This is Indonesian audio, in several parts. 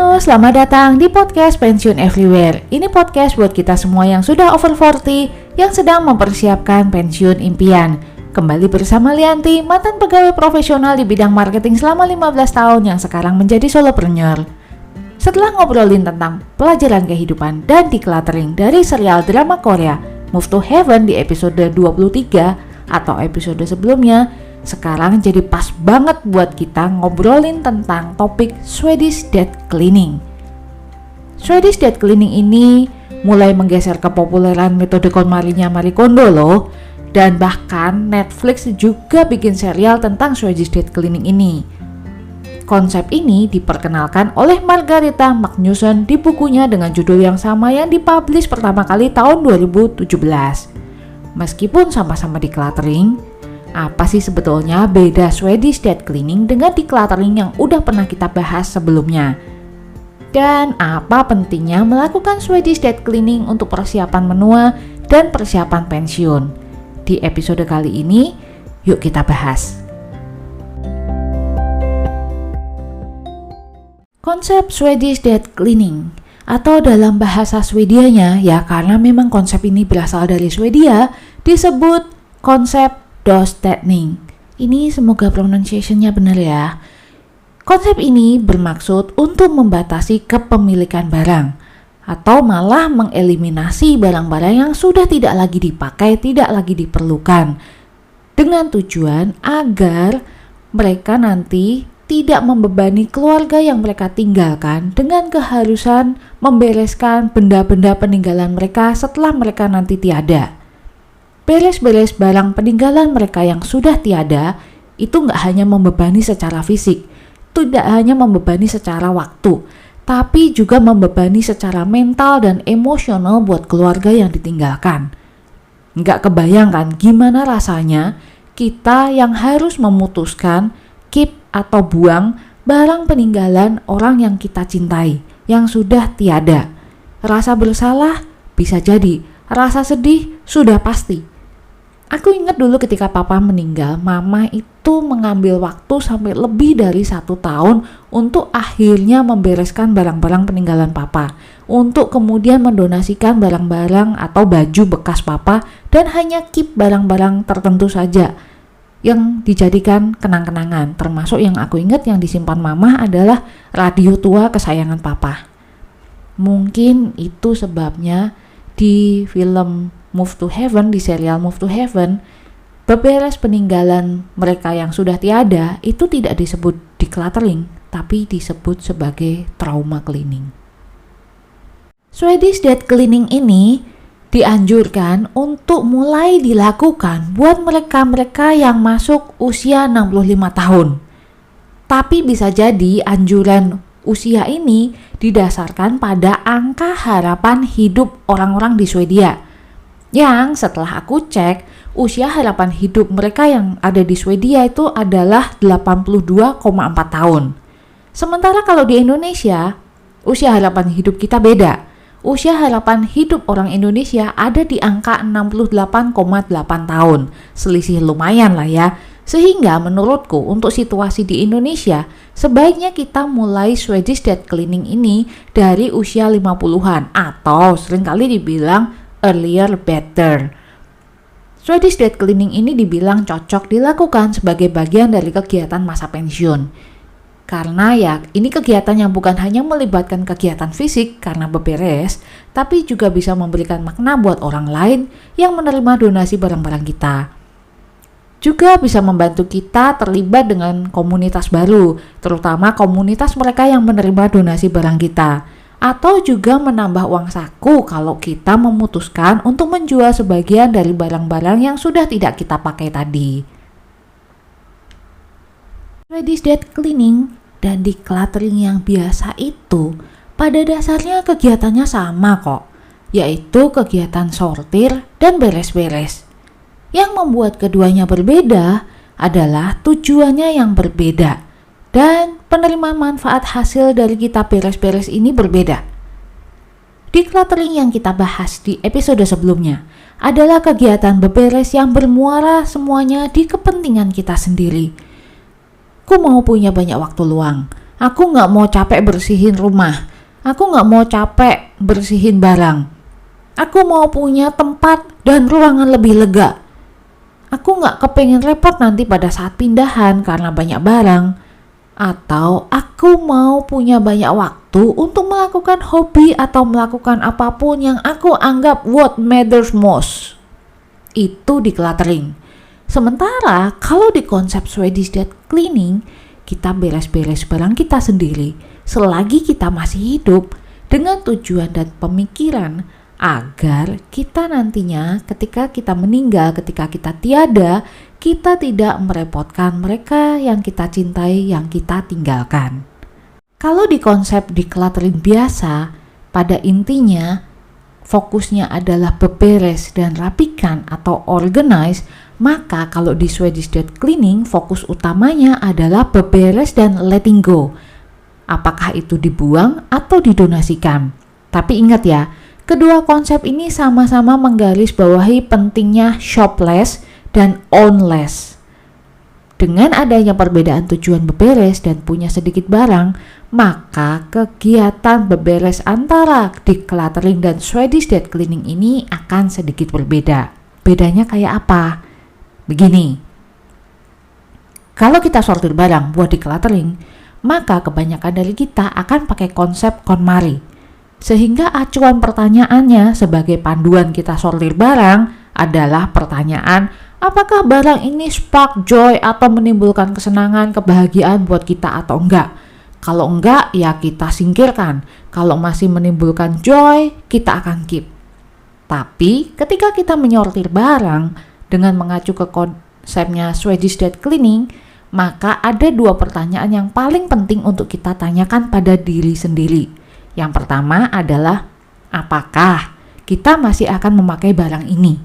Halo, selamat datang di podcast Pensiun Everywhere. Ini podcast buat kita semua yang sudah over 40, yang sedang mempersiapkan pensiun impian. Kembali bersama Lianti, mantan pegawai profesional di bidang marketing selama 15 tahun yang sekarang menjadi solopreneur. Setelah ngobrolin tentang pelajaran kehidupan dan decluttering dari serial drama Korea Move to Heaven di episode 23 atau episode sebelumnya, sekarang jadi pas banget buat kita ngobrolin tentang topik Swedish Death Cleaning. Swedish Death Cleaning ini mulai menggeser kepopuleran metode KonMarinya Marie Kondo loh. Dan bahkan Netflix juga bikin serial tentang Swedish Death Cleaning ini. Konsep ini diperkenalkan oleh Margareta Magnusson di bukunya dengan judul yang sama yang dipublish pertama kali tahun 2017. Meskipun sama-sama decluttering, apa sih sebetulnya beda Swedish Death Cleaning dengan decluttering yang udah pernah kita bahas sebelumnya? Dan apa pentingnya melakukan Swedish Death Cleaning untuk persiapan menua dan persiapan pensiun? Di episode kali ini, yuk kita bahas. Konsep Swedish Death Cleaning, atau dalam bahasa Swedianya, ya karena memang konsep ini berasal dari Swedia, disebut konsep dostädning. Ini semoga pronunciation-nya benar ya. Konsep ini bermaksud untuk membatasi kepemilikan barang atau malah mengeliminasi barang-barang yang sudah tidak lagi dipakai, tidak lagi diperlukan, dengan tujuan agar mereka nanti tidak membebani keluarga yang mereka tinggalkan dengan keharusan membereskan benda-benda peninggalan mereka setelah mereka nanti tiada. Beres-beres barang peninggalan mereka yang sudah tiada itu nggak hanya membebani secara fisik, tidak hanya membebani secara waktu, tapi juga membebani secara mental dan emosional buat keluarga yang ditinggalkan. Nggak kebayangkan gimana rasanya kita yang harus memutuskan keep atau buang barang peninggalan orang yang kita cintai, yang sudah tiada. Rasa bersalah bisa jadi, rasa sedih sudah pasti. Aku ingat dulu ketika papa meninggal, mama itu mengambil waktu sampai lebih dari 1 tahun untuk akhirnya membereskan barang-barang peninggalan papa, untuk kemudian mendonasikan barang-barang atau baju bekas papa dan hanya keep barang-barang tertentu saja yang dijadikan kenang-kenangan. Termasuk yang aku ingat yang disimpan mama adalah radio tua kesayangan papa. Mungkin itu sebabnya di film Move to Heaven, di serial Move to Heaven, beberes peninggalan mereka yang sudah tiada itu tidak disebut decluttering, tapi disebut sebagai trauma cleaning. Swedish Death Cleaning ini dianjurkan untuk mulai dilakukan buat mereka-mereka yang masuk usia 65 tahun. Tapi bisa jadi anjuran usia ini didasarkan pada angka harapan hidup orang-orang di Swedia. Yang setelah aku cek, usia harapan hidup mereka yang ada di Swedia itu adalah 82,4 tahun. Sementara kalau di Indonesia, usia harapan hidup kita beda. Usia harapan hidup orang Indonesia ada di angka 68,8 tahun. Selisih lumayan lah ya. Sehingga menurutku untuk situasi di Indonesia, sebaiknya kita mulai Swedish Death Cleaning ini dari usia 50-an atau seringkali dibilang earlier better. Swedish Death Cleaning ini dibilang cocok dilakukan sebagai bagian dari kegiatan masa pensiun. Karena ya ini kegiatan yang bukan hanya melibatkan kegiatan fisik karena beberes, tapi juga bisa memberikan makna buat orang lain yang menerima donasi barang-barang kita. Juga bisa membantu kita terlibat dengan komunitas baru, terutama komunitas mereka yang menerima donasi barang kita. Atau juga menambah uang saku kalau kita memutuskan untuk menjual sebagian dari barang-barang yang sudah tidak kita pakai tadi. Swedish Death Cleaning dan decluttering yang biasa itu pada dasarnya kegiatannya sama kok, yaitu kegiatan sortir dan beres-beres. Yang membuat keduanya berbeda adalah tujuannya yang berbeda. Dan penerimaan manfaat hasil dari kita beres-beres ini berbeda. Decluttering yang kita bahas di episode sebelumnya adalah kegiatan beberes yang bermuara semuanya di kepentingan kita sendiri. Ku mau punya banyak waktu luang, Aku nggak mau capek bersihin rumah. Aku nggak mau capek bersihin barang. Aku mau punya tempat dan ruangan lebih lega. Aku nggak kepengen repot nanti pada saat pindahan karena banyak barang. Atau aku mau punya banyak waktu untuk melakukan hobi atau melakukan apapun yang aku anggap what matters most. Itu decluttering. Sementara kalau di konsep Swedish Dead Cleaning, kita beres-beres barang kita sendiri selagi kita masih hidup dengan tujuan dan pemikiran agar kita nantinya ketika kita meninggal, ketika kita tiada, kita tidak merepotkan mereka yang kita cintai, yang kita tinggalkan. Kalau di konsep decluttering biasa, pada intinya fokusnya adalah beberes dan rapikan atau organize, maka kalau di Swedish Dead Cleaning fokus utamanya adalah beberes dan letting go. Apakah itu dibuang atau didonasikan? Tapi ingat ya, kedua konsep ini sama-sama menggarisbawahi pentingnya shop less dan own less. Dengan adanya perbedaan tujuan beberes dan punya sedikit barang, maka kegiatan beberes antara decluttering dan Swedish Dead Cleaning ini akan sedikit berbeda. Bedanya kayak apa? Begini, kalau kita sortir barang buat decluttering, maka kebanyakan dari kita akan pakai konsep KonMari. Sehingga acuan pertanyaannya sebagai panduan kita sortir barang adalah pertanyaan, apakah barang ini spark joy atau menimbulkan kesenangan, kebahagiaan buat kita atau enggak? Kalau enggak, ya kita singkirkan. Kalau masih menimbulkan joy, kita akan keep. Tapi ketika kita menyortir barang dengan mengacu ke konsepnya Swedish Dead Cleaning, maka ada dua pertanyaan yang paling penting untuk kita tanyakan pada diri sendiri. Yang pertama adalah, apakah kita masih akan memakai barang ini?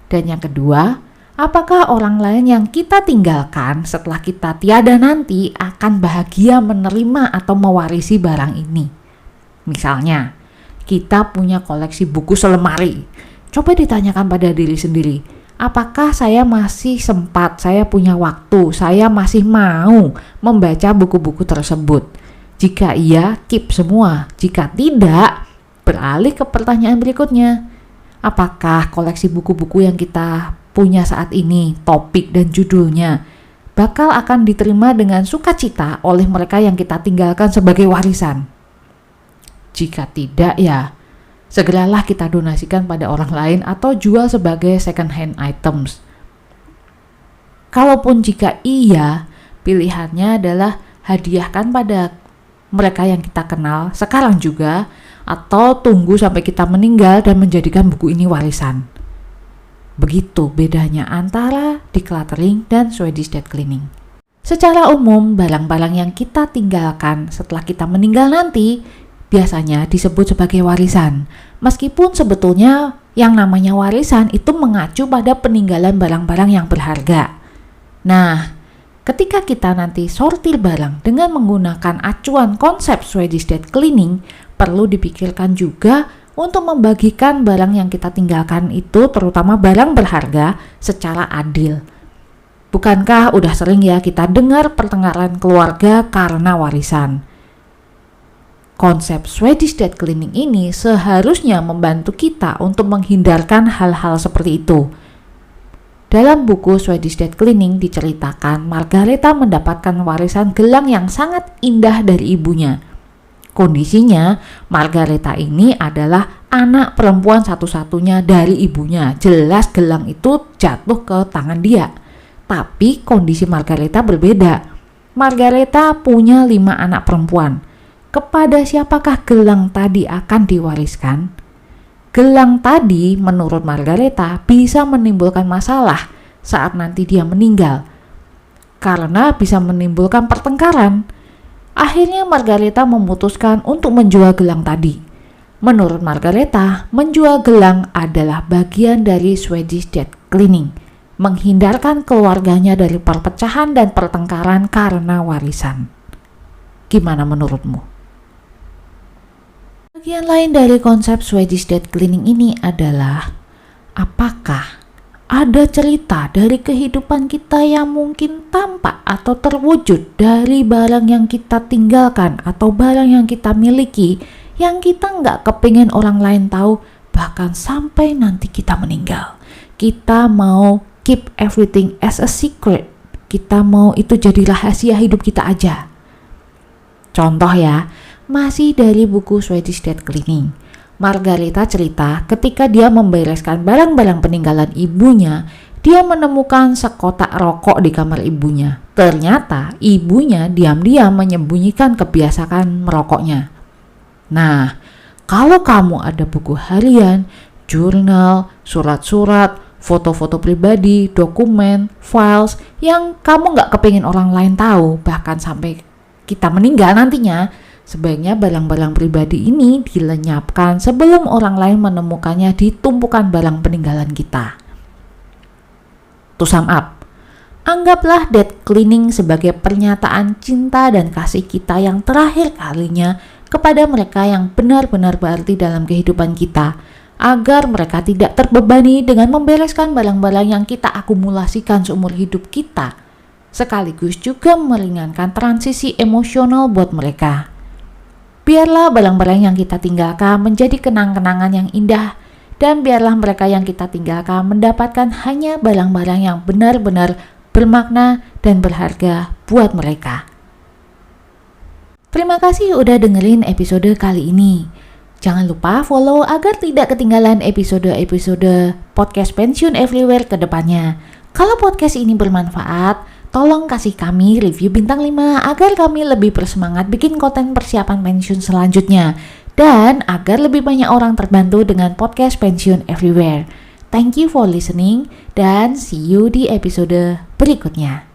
Dan yang kedua, apakah orang lain yang kita tinggalkan setelah kita tiada nanti akan bahagia menerima atau mewarisi barang ini? Misalnya, kita punya koleksi buku selemari. Coba ditanyakan pada diri sendiri, apakah saya masih sempat, saya punya waktu, saya masih mau membaca buku-buku tersebut? Jika iya, keep semua. Jika tidak, beralih ke pertanyaan berikutnya. Apakah koleksi buku-buku yang kita punya saat ini, topik dan judulnya, bakal akan diterima dengan sukacita oleh mereka yang kita tinggalkan sebagai warisan? Jika tidak, ya segeralah kita donasikan pada orang lain atau jual sebagai second hand items. Kalaupun jika iya, pilihannya adalah hadiahkan pada mereka yang kita kenal sekarang juga, atau tunggu sampai kita meninggal dan menjadikan buku ini warisan. Begitu bedanya antara decluttering dan Swedish Dead Cleaning. Secara umum, barang-barang yang kita tinggalkan setelah kita meninggal nanti biasanya disebut sebagai warisan. Meskipun sebetulnya yang namanya warisan itu mengacu pada peninggalan barang-barang yang berharga. Nah, ketika kita nanti sortir barang dengan menggunakan acuan konsep Swedish Dead Cleaning, perlu dipikirkan juga untuk membagikan barang yang kita tinggalkan itu, terutama barang berharga, secara adil. Bukankah udah sering ya kita dengar pertengkaran keluarga karena warisan? Konsep Swedish Dead Cleaning ini seharusnya membantu kita untuk menghindarkan hal-hal seperti itu. Dalam buku Swedish Dead Cleaning diceritakan Margareta mendapatkan warisan gelang yang sangat indah dari ibunya. Kondisinya, Margareta ini adalah anak perempuan satu-satunya dari ibunya. Jelas gelang itu jatuh ke tangan dia. Tapi kondisi Margareta berbeda. Margareta punya 5 anak perempuan. Kepada siapakah gelang tadi akan diwariskan? Gelang tadi menurut Margareta bisa menimbulkan masalah saat nanti dia meninggal, karena bisa menimbulkan pertengkaran. Akhirnya Margareta memutuskan untuk menjual gelang tadi. Menurut Margareta, menjual gelang adalah bagian dari Swedish Dead Cleaning, menghindarkan keluarganya dari perpecahan dan pertengkaran karena warisan. Gimana menurutmu? Bagian lain dari konsep Swedish Dead Cleaning ini adalah apakah ada cerita dari kehidupan kita yang mungkin tampak atau terwujud dari barang yang kita tinggalkan atau barang yang kita miliki yang kita nggak kepingin orang lain tahu, bahkan sampai nanti kita meninggal. Kita mau keep everything as a secret. Kita mau itu jadi rahasia hidup kita aja. Contoh ya, masih dari buku Swedish Dead Cleaning. Margarita cerita ketika dia membereskan barang-barang peninggalan ibunya, dia menemukan sekotak rokok di kamar ibunya. Ternyata ibunya diam-diam menyembunyikan kebiasaan merokoknya. Nah, kalau kamu ada buku harian, jurnal, surat-surat, foto-foto pribadi, dokumen, files yang kamu nggak kepingin orang lain tahu, bahkan sampai kita meninggal nantinya, sebaiknya barang-barang pribadi ini dilenyapkan sebelum orang lain menemukannya di tumpukan barang peninggalan kita. To sum up, anggaplah dead cleaning sebagai pernyataan cinta dan kasih kita yang terakhir kalinya kepada mereka yang benar-benar berarti dalam kehidupan kita, agar mereka tidak terbebani dengan membereskan barang-barang yang kita akumulasikan seumur hidup kita, sekaligus juga meringankan transisi emosional buat mereka. Biarlah barang-barang yang kita tinggalkan menjadi kenang-kenangan yang indah, dan biarlah mereka yang kita tinggalkan mendapatkan hanya barang-barang yang benar-benar bermakna dan berharga buat mereka. Terima kasih udah dengerin episode kali ini. Jangan lupa follow agar tidak ketinggalan episode-episode podcast Pensiun Everywhere ke depannya. Kalau podcast ini bermanfaat, tolong kasih kami review bintang 5 agar kami lebih bersemangat bikin konten persiapan pensiun selanjutnya dan agar lebih banyak orang terbantu dengan podcast Pensiun Everywhere. Thank you for listening dan see you di episode berikutnya.